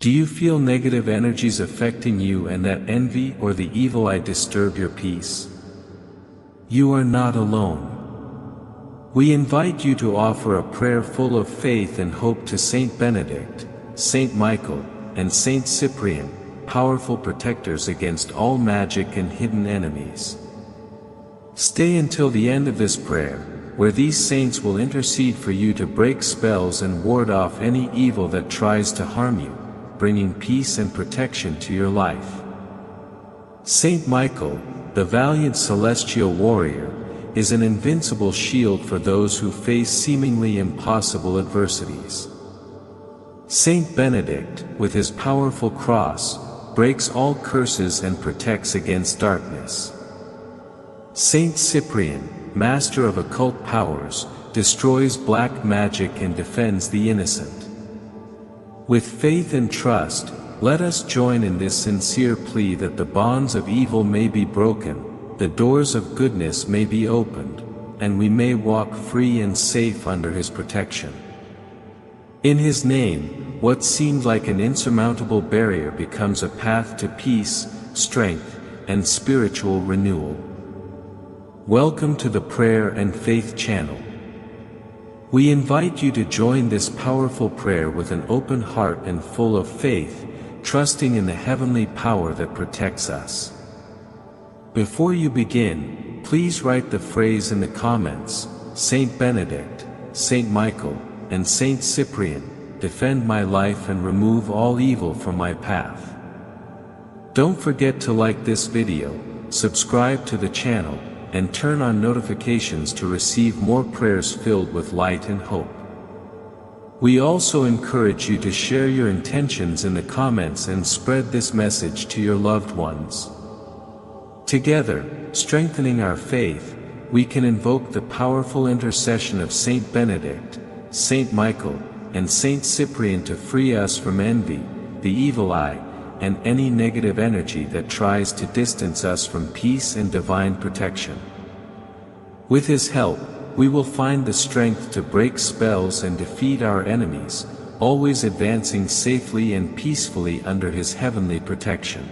Do you feel negative energies affecting you and that envy or the evil eye disturb your peace? You are not alone. We invite you to offer a prayer full of faith and hope to Saint Benedict, Saint Michael, and Saint Cyprian, powerful protectors against all magic and hidden enemies. Stay until the end of this prayer, where these saints will intercede for you to break spells and ward off any evil that tries to harm you, bringing peace and protection to your life. Saint Michael, the valiant celestial warrior, is an invincible shield for those who face seemingly impossible adversities. Saint Benedict, with his powerful cross, breaks all curses and protects against darkness. Saint Cyprian, master of occult powers, destroys black magic and defends the innocent. With faith and trust, let us join in this sincere plea that the bonds of evil may be broken, the doors of goodness may be opened, and we may walk free and safe under his protection. In his name, what seemed like an insurmountable barrier becomes a path to peace, strength, and spiritual renewal. Welcome to the Prayer and Faith channel. We invite you to join this powerful prayer with an open heart and full of faith, trusting in the heavenly power that protects us. Before you begin, please write the phrase in the comments, Saint Benedict, Saint Michael, and Saint Cyprian, defend my life and remove all evil from my path. Don't forget to like this video, subscribe to the channel, and turn on notifications to receive more prayers filled with light and hope. We also encourage you to share your intentions in the comments and spread this message to your loved ones. Together, strengthening our faith, we can invoke the powerful intercession of Saint Benedict, Saint Michael, and Saint Cyprian to free us from envy, the evil eye, and any negative energy that tries to distance us from peace and divine protection. With his help, we will find the strength to break spells and defeat our enemies, always advancing safely and peacefully under his heavenly protection.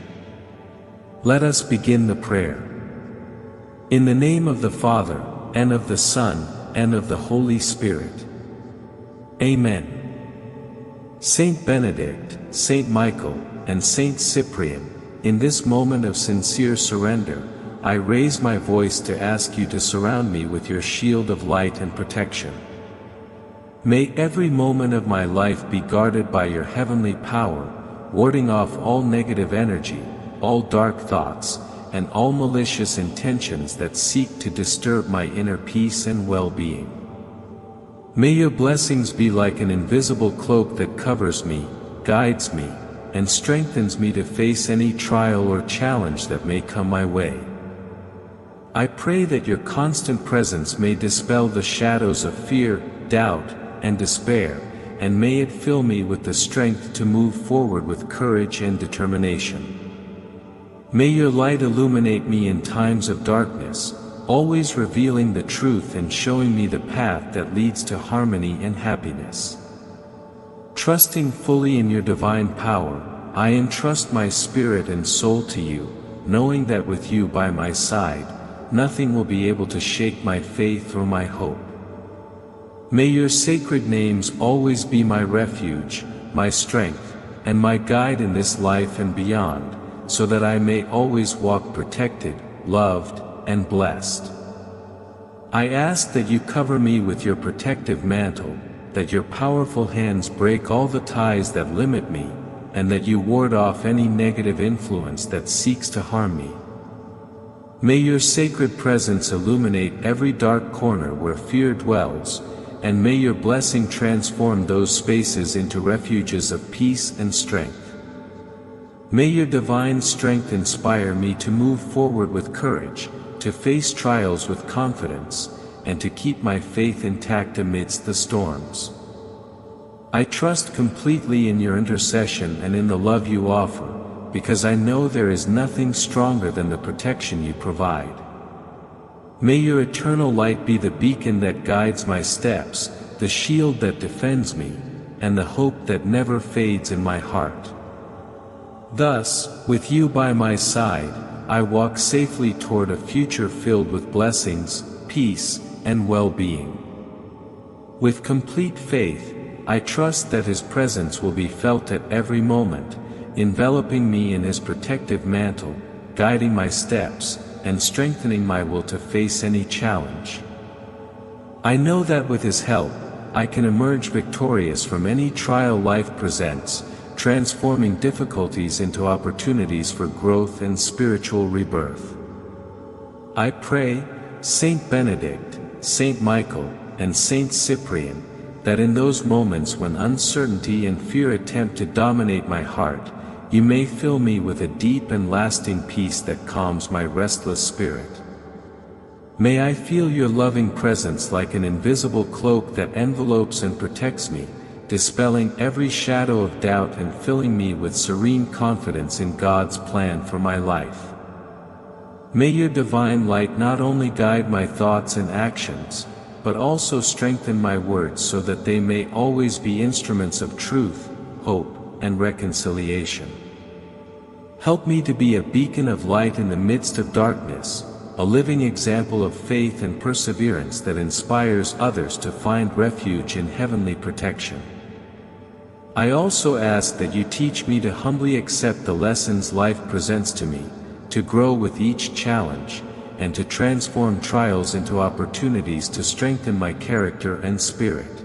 Let us begin the prayer. In the name of the Father, and of the Son, and of the Holy Spirit. Amen. Saint Benedict, Saint Michael, and Saint Cyprian, in this moment of sincere surrender, I raise my voice to ask you to surround me with your shield of light and protection. May every moment of my life be guarded by your heavenly power, warding off all negative energy, all dark thoughts, and all malicious intentions that seek to disturb my inner peace and well-being. May your blessings be like an invisible cloak that covers me, guides me, and strengthens me to face any trial or challenge that may come my way. I pray that your constant presence may dispel the shadows of fear, doubt, and despair, and may it fill me with the strength to move forward with courage and determination. May your light illuminate me in times of darkness, always revealing the truth and showing me the path that leads to harmony and happiness. Trusting fully in your divine power, I entrust my spirit and soul to you, knowing that with you by my side, nothing will be able to shake my faith or my hope. May your sacred names always be my refuge, my strength, and my guide in this life and beyond, so that I may always walk protected, loved, and blessed. I ask that you cover me with your protective mantle, that your powerful hands break all the ties that limit me, and that you ward off any negative influence that seeks to harm me. May your sacred presence illuminate every dark corner where fear dwells, and may your blessing transform those spaces into refuges of peace and strength. May your divine strength inspire me to move forward with courage, to face trials with confidence, and to keep my faith intact amidst the storms. I trust completely in your intercession and in the love you offer, because I know there is nothing stronger than the protection you provide. May your eternal light be the beacon that guides my steps, the shield that defends me, and the hope that never fades in my heart. Thus, with you by my side, I walk safely toward a future filled with blessings, peace, and well-being. With complete faith, I trust that His presence will be felt at every moment, enveloping me in His protective mantle, guiding my steps, and strengthening my will to face any challenge. I know that with His help, I can emerge victorious from any trial life presents, transforming difficulties into opportunities for growth and spiritual rebirth. I pray, Saint Benedict, Saint Michael, and Saint Cyprian, that in those moments when uncertainty and fear attempt to dominate my heart, you may fill me with a deep and lasting peace that calms my restless spirit. May I feel your loving presence like an invisible cloak that envelopes and protects me, dispelling every shadow of doubt and filling me with serene confidence in God's plan for my life. May your divine light not only guide my thoughts and actions, but also strengthen my words so that they may always be instruments of truth, hope, and reconciliation. Help me to be a beacon of light in the midst of darkness, a living example of faith and perseverance that inspires others to find refuge in heavenly protection. I also ask that you teach me to humbly accept the lessons life presents to me, to grow with each challenge, and to transform trials into opportunities to strengthen my character and spirit.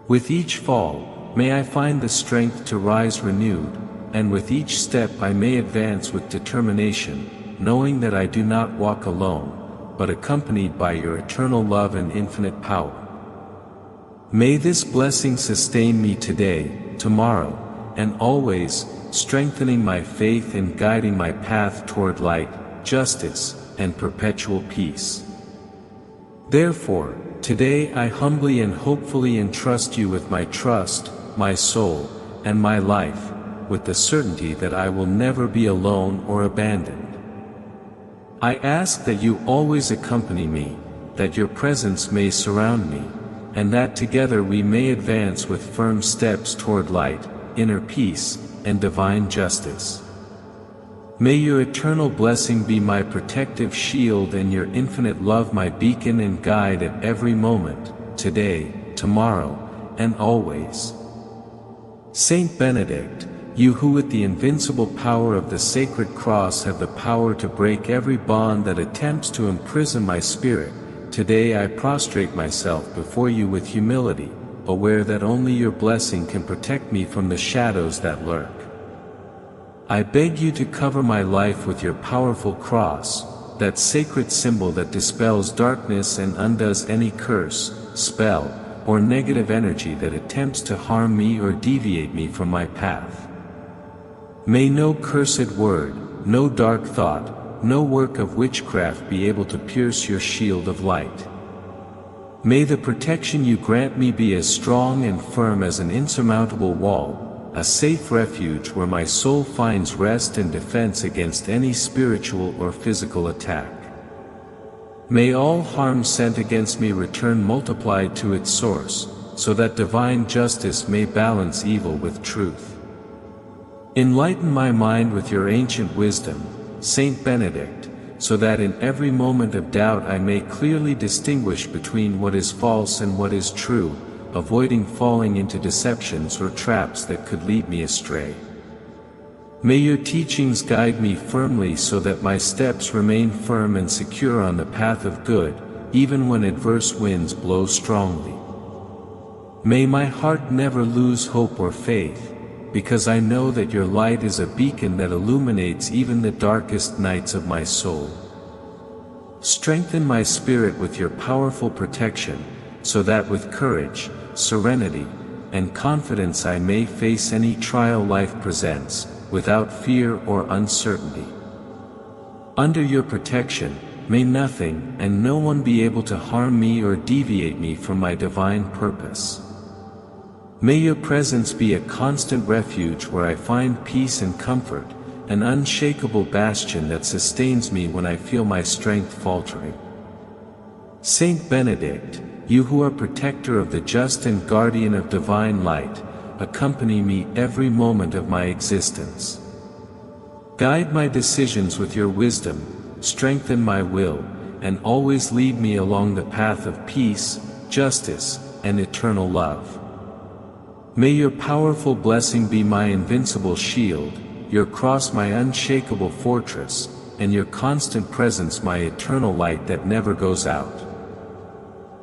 With each fall, may I find the strength to rise renewed, and with each step I may advance with determination, knowing that I do not walk alone, but accompanied by your eternal love and infinite power. May this blessing sustain me today, tomorrow, and always, strengthening my faith and guiding my path toward light, justice, and perpetual peace. Therefore, today I humbly and hopefully entrust you with my trust, my soul, and my life, with the certainty that I will never be alone or abandoned. I ask that you always accompany me, that your presence may surround me, and that together we may advance with firm steps toward light, inner peace, and divine justice. May your eternal blessing be my protective shield and your infinite love my beacon and guide at every moment, today, tomorrow, and always. Saint Benedict, you who with the invincible power of the sacred cross have the power to break every bond that attempts to imprison my spirit, today I prostrate myself before you with humility, aware that only your blessing can protect me from the shadows that lurk. I beg you to cover my life with your powerful cross, that sacred symbol that dispels darkness and undoes any curse, spell, or negative energy that attempts to harm me or deviate me from my path. May no cursed word, no dark thought, no work of witchcraft be able to pierce your shield of light. May the protection you grant me be as strong and firm as an insurmountable wall, a safe refuge where my soul finds rest and defense against any spiritual or physical attack. May all harm sent against me return multiplied to its source, so that divine justice may balance evil with truth. Enlighten my mind with your ancient wisdom, Saint Benedict, so that in every moment of doubt I may clearly distinguish between what is false and what is true, avoiding falling into deceptions or traps that could lead me astray. May your teachings guide me firmly so that my steps remain firm and secure on the path of good, even when adverse winds blow strongly. May my heart never lose hope or faith, because I know that your light is a beacon that illuminates even the darkest nights of my soul. Strengthen my spirit with your powerful protection, so that with courage, serenity, and confidence I may face any trial life presents, without fear or uncertainty. Under your protection, may nothing and no one be able to harm me or deviate me from my divine purpose. May your presence be a constant refuge where I find peace and comfort, an unshakable bastion that sustains me when I feel my strength faltering. Saint Benedict, you who are protector of the just and guardian of divine light, accompany me every moment of my existence. Guide my decisions with your wisdom, strengthen my will, and always lead me along the path of peace, justice, and eternal love. May your powerful blessing be my invincible shield, your cross my unshakable fortress, and your constant presence my eternal light that never goes out.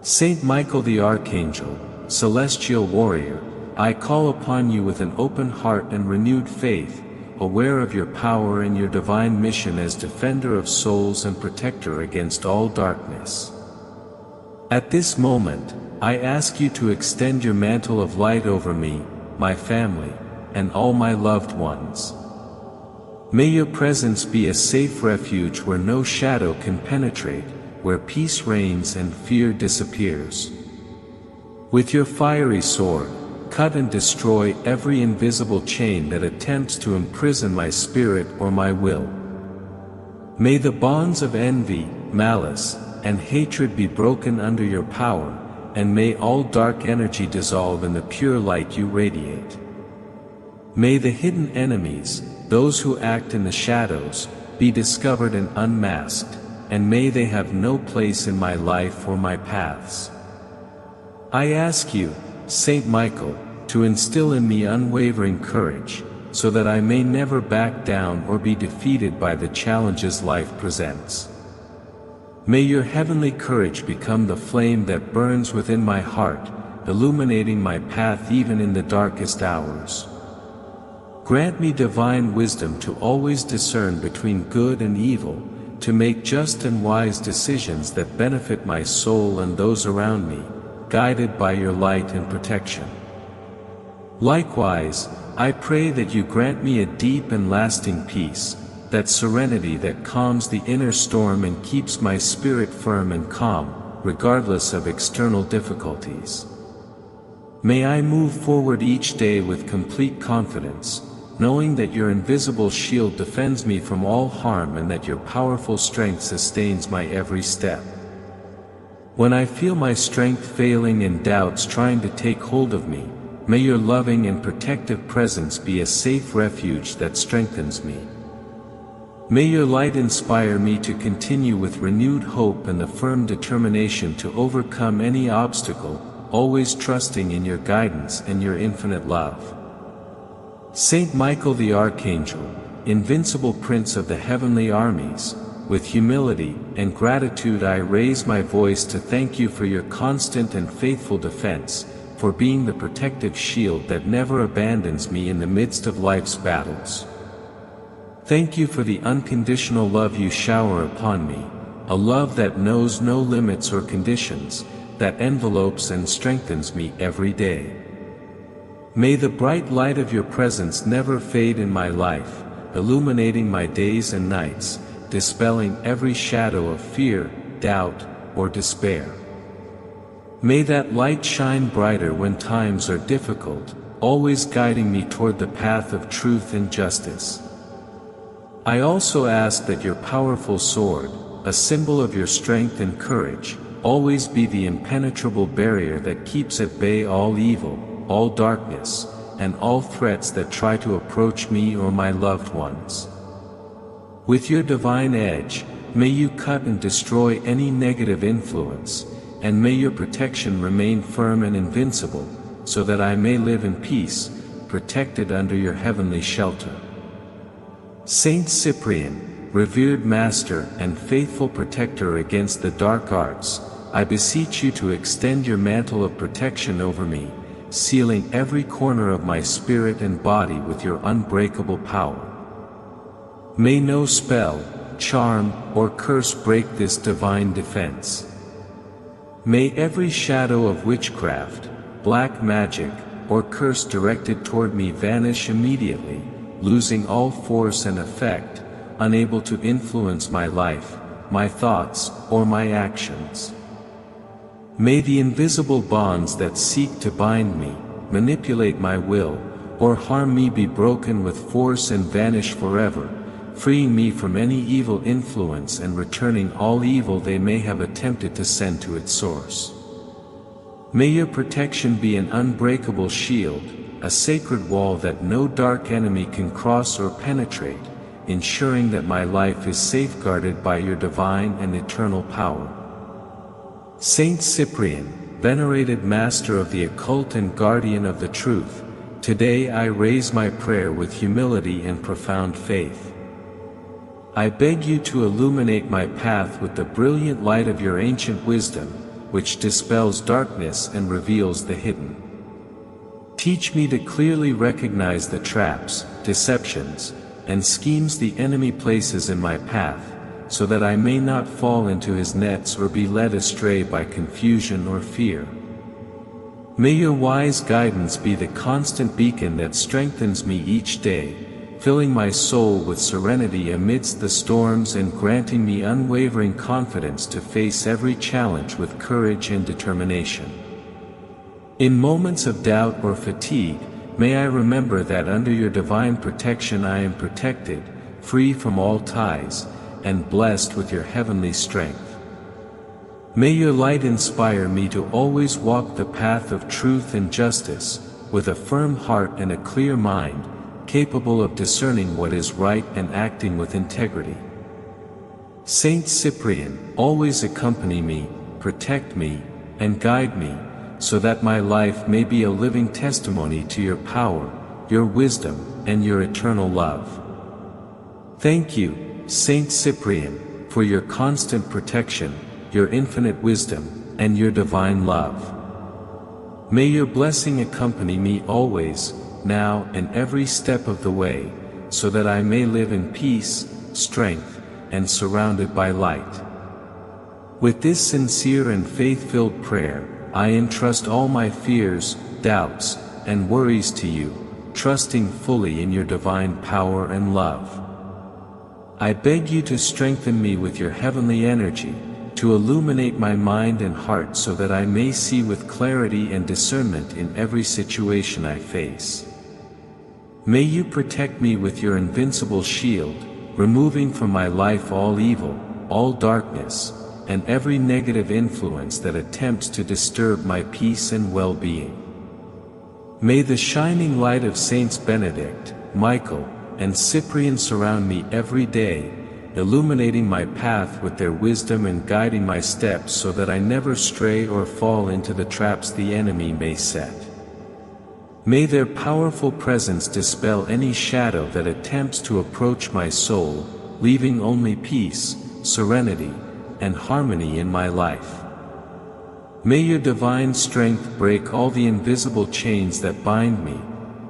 Saint Michael the Archangel, celestial warrior, I call upon you with an open heart and renewed faith, aware of your power and your divine mission as defender of souls and protector against all darkness. At this moment, I ask you to extend your mantle of light over me, my family, and all my loved ones. May your presence be a safe refuge where no shadow can penetrate, where peace reigns and fear disappears. With your fiery sword, cut and destroy every invisible chain that attempts to imprison my spirit or my will. May the bonds of envy, malice, and hatred be broken under your power, and may all dark energy dissolve in the pure light you radiate. May the hidden enemies, those who act in the shadows, be discovered and unmasked, and may they have no place in my life or my paths. I ask you, Saint Michael, to instill in me unwavering courage, so that I may never back down or be defeated by the challenges life presents. May your heavenly courage become the flame that burns within my heart, illuminating my path even in the darkest hours. Grant me divine wisdom to always discern between good and evil, to make just and wise decisions that benefit my soul and those around me, guided by your light and protection. Likewise, I pray that you grant me a deep and lasting peace, that serenity that calms the inner storm and keeps my spirit firm and calm, regardless of external difficulties. May I move forward each day with complete confidence, knowing that your invisible shield defends me from all harm and that your powerful strength sustains my every step. When I feel my strength failing and doubts trying to take hold of me, may your loving and protective presence be a safe refuge that strengthens me. May your light inspire me to continue with renewed hope and the firm determination to overcome any obstacle, always trusting in your guidance and your infinite love. Saint Michael the Archangel, invincible Prince of the heavenly armies, with humility and gratitude I raise my voice to thank you for your constant and faithful defense, for being the protective shield that never abandons me in the midst of life's battles. Thank you for the unconditional love you shower upon me, a love that knows no limits or conditions, that envelopes and strengthens me every day. May the bright light of your presence never fade in my life, illuminating my days and nights, dispelling every shadow of fear, doubt, or despair. May that light shine brighter when times are difficult, always guiding me toward the path of truth and justice. I also ask that your powerful sword, a symbol of your strength and courage, always be the impenetrable barrier that keeps at bay all evil, all darkness, and all threats that try to approach me or my loved ones. With your divine edge, may you cut and destroy any negative influence, and may your protection remain firm and invincible, so that I may live in peace, protected under your heavenly shelter. Saint Cyprian, revered master and faithful protector against the dark arts, I beseech you to extend your mantle of protection over me, sealing every corner of my spirit and body with your unbreakable power. May no spell, charm, or curse break this divine defense. May every shadow of witchcraft, black magic, or curse directed toward me vanish immediately, losing all force and effect, unable to influence my life, my thoughts, or my actions. May the invisible bonds that seek to bind me, manipulate my will, or harm me be broken with force and vanish forever, freeing me from any evil influence and returning all evil they may have attempted to send to its source. May your protection be an unbreakable shield, a sacred wall that no dark enemy can cross or penetrate, ensuring that my life is safeguarded by your divine and eternal power. Saint Cyprian, venerated master of the occult and guardian of the truth, today I raise my prayer with humility and profound faith. I beg you to illuminate my path with the brilliant light of your ancient wisdom, which dispels darkness and reveals the hidden. Teach me to clearly recognize the traps, deceptions, and schemes the enemy places in my path, so that I may not fall into his nets or be led astray by confusion or fear. May your wise guidance be the constant beacon that strengthens me each day, filling my soul with serenity amidst the storms and granting me unwavering confidence to face every challenge with courage and determination. In moments of doubt or fatigue, may I remember that under your divine protection I am protected, free from all ties, and blessed with your heavenly strength. May your light inspire me to always walk the path of truth and justice, with a firm heart and a clear mind, capable of discerning what is right and acting with integrity. Saint Cyprian, always accompany me, protect me, and guide me, so that my life may be a living testimony to your power, your wisdom, and your eternal love. Thank you, Saint Cyprian, for your constant protection, your infinite wisdom, and your divine love. May your blessing accompany me always, now and every step of the way, so that I may live in peace, strength, and surrounded by light. With this sincere and faith-filled prayer, I entrust all my fears, doubts, and worries to you, trusting fully in your divine power and love. I beg you to strengthen me with your heavenly energy, to illuminate my mind and heart so that I may see with clarity and discernment in every situation I face. May you protect me with your invincible shield, removing from my life all evil, all darkness, and every negative influence that attempts to disturb my peace and well-being. May the shining light of Saints Benedict, Michael, and Cyprian surround me every day, illuminating my path with their wisdom and guiding my steps so that I never stray or fall into the traps the enemy may set. May their powerful presence dispel any shadow that attempts to approach my soul, leaving only peace, serenity, and harmony in my life. May your divine strength break all the invisible chains that bind me,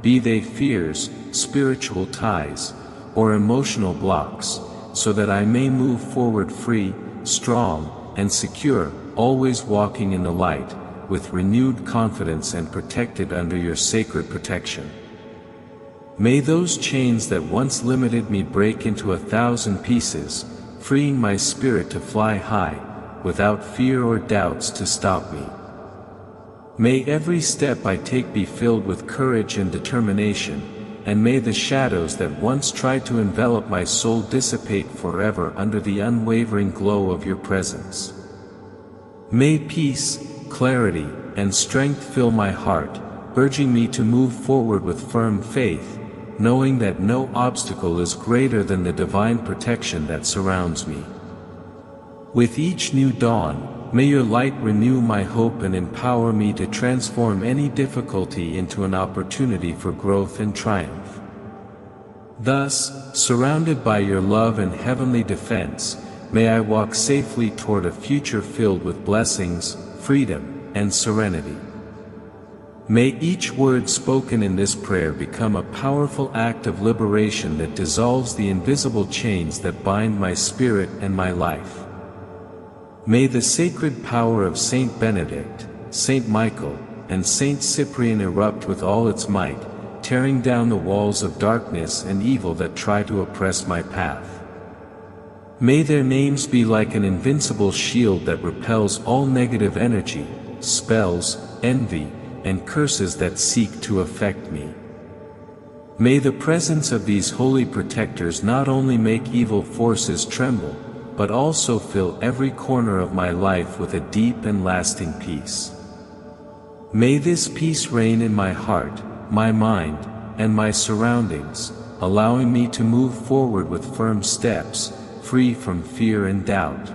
be they fears, spiritual ties, or emotional blocks, so that I may move forward free, strong, and secure, always walking in the light, with renewed confidence and protected under your sacred protection. May those chains that once limited me break into 1,000 pieces, freeing my spirit to fly high, without fear or doubts to stop me. May every step I take be filled with courage and determination, and may the shadows that once tried to envelop my soul dissipate forever under the unwavering glow of your presence. May peace, clarity, and strength fill my heart, urging me to move forward with firm faith, knowing that no obstacle is greater than the divine protection that surrounds me. With each new dawn, may your light renew my hope and empower me to transform any difficulty into an opportunity for growth and triumph. Thus, surrounded by your love and heavenly defense, may I walk safely toward a future filled with blessings, freedom, and serenity. May each word spoken in this prayer become a powerful act of liberation that dissolves the invisible chains that bind my spirit and my life. May the sacred power of Saint Benedict, Saint Michael, and Saint Cyprian erupt with all its might, tearing down the walls of darkness and evil that try to oppress my path. May their names be like an invincible shield that repels all negative energy, spells, envy, and curses that seek to affect me. May the presence of these holy protectors not only make evil forces tremble, but also fill every corner of my life with a deep and lasting peace. May this peace reign in my heart, my mind, and my surroundings, allowing me to move forward with firm steps, free from fear and doubt.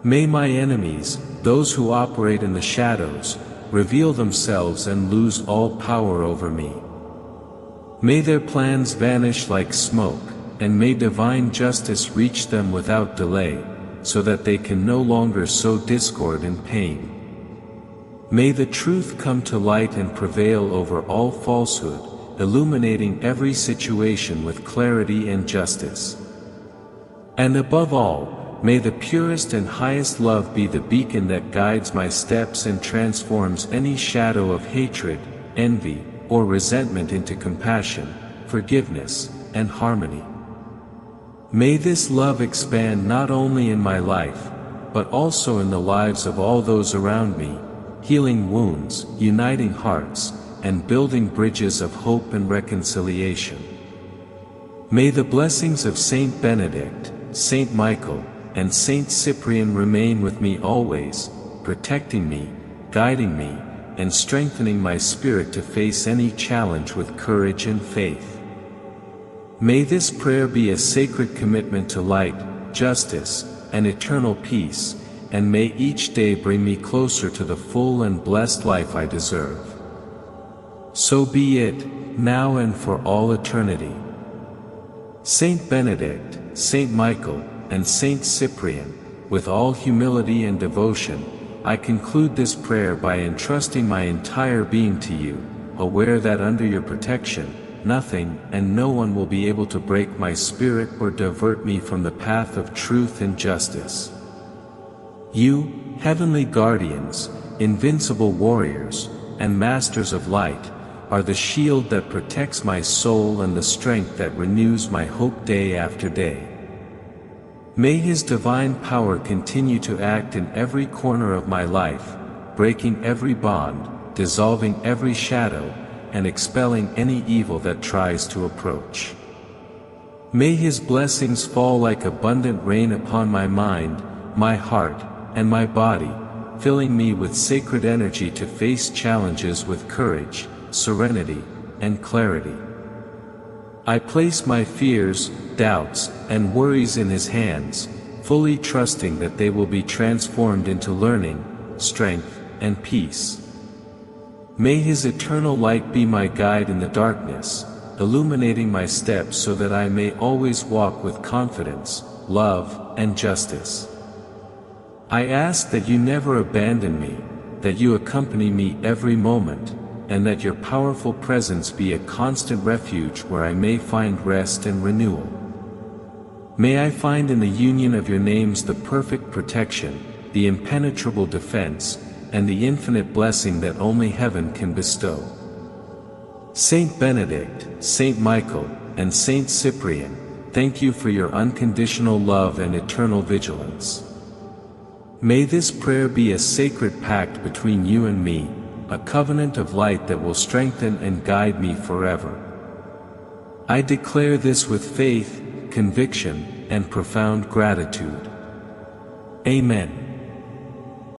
May my enemies, those who operate in the shadows, reveal themselves and lose all power over me. May their plans vanish like smoke, and may divine justice reach them without delay, so that they can no longer sow discord and pain. May the truth come to light and prevail over all falsehood, illuminating every situation with clarity and justice. And above all, may the purest and highest love be the beacon that guides my steps and transforms any shadow of hatred, envy, or resentment into compassion, forgiveness, and harmony. May this love expand not only in my life, but also in the lives of all those around me, healing wounds, uniting hearts, and building bridges of hope and reconciliation. May the blessings of Saint Benedict, Saint Michael, and Saint Cyprian remain with me always, protecting me, guiding me, and strengthening my spirit to face any challenge with courage and faith. May this prayer be a sacred commitment to light, justice, and eternal peace, and may each day bring me closer to the full and blessed life I deserve. So be it, now and for all eternity. Saint Benedict, Saint Michael, and Saint Cyprian, with all humility and devotion, I conclude this prayer by entrusting my entire being to you, aware that under your protection, nothing and no one will be able to break my spirit or divert me from the path of truth and justice. You, heavenly guardians, invincible warriors, and masters of light, are the shield that protects my soul and the strength that renews my hope day after day. May His divine power continue to act in every corner of my life, breaking every bond, dissolving every shadow, and expelling any evil that tries to approach. May His blessings fall like abundant rain upon my mind, my heart, and my body, filling me with sacred energy to face challenges with courage, serenity, and clarity. I place my fears, doubts, and worries in His hands, fully trusting that they will be transformed into learning, strength, and peace. May His eternal light be my guide in the darkness, illuminating my steps so that I may always walk with confidence, love, and justice. I ask that you never abandon me, that you accompany me every moment, and that your powerful presence be a constant refuge where I may find rest and renewal. May I find in the union of your names the perfect protection, the impenetrable defense, and the infinite blessing that only heaven can bestow. Saint Benedict, Saint Michael, and Saint Cyprian, thank you for your unconditional love and eternal vigilance. May this prayer be a sacred pact between you and me, a covenant of light that will strengthen and guide me forever. I declare this with faith, conviction, and profound gratitude. Amen.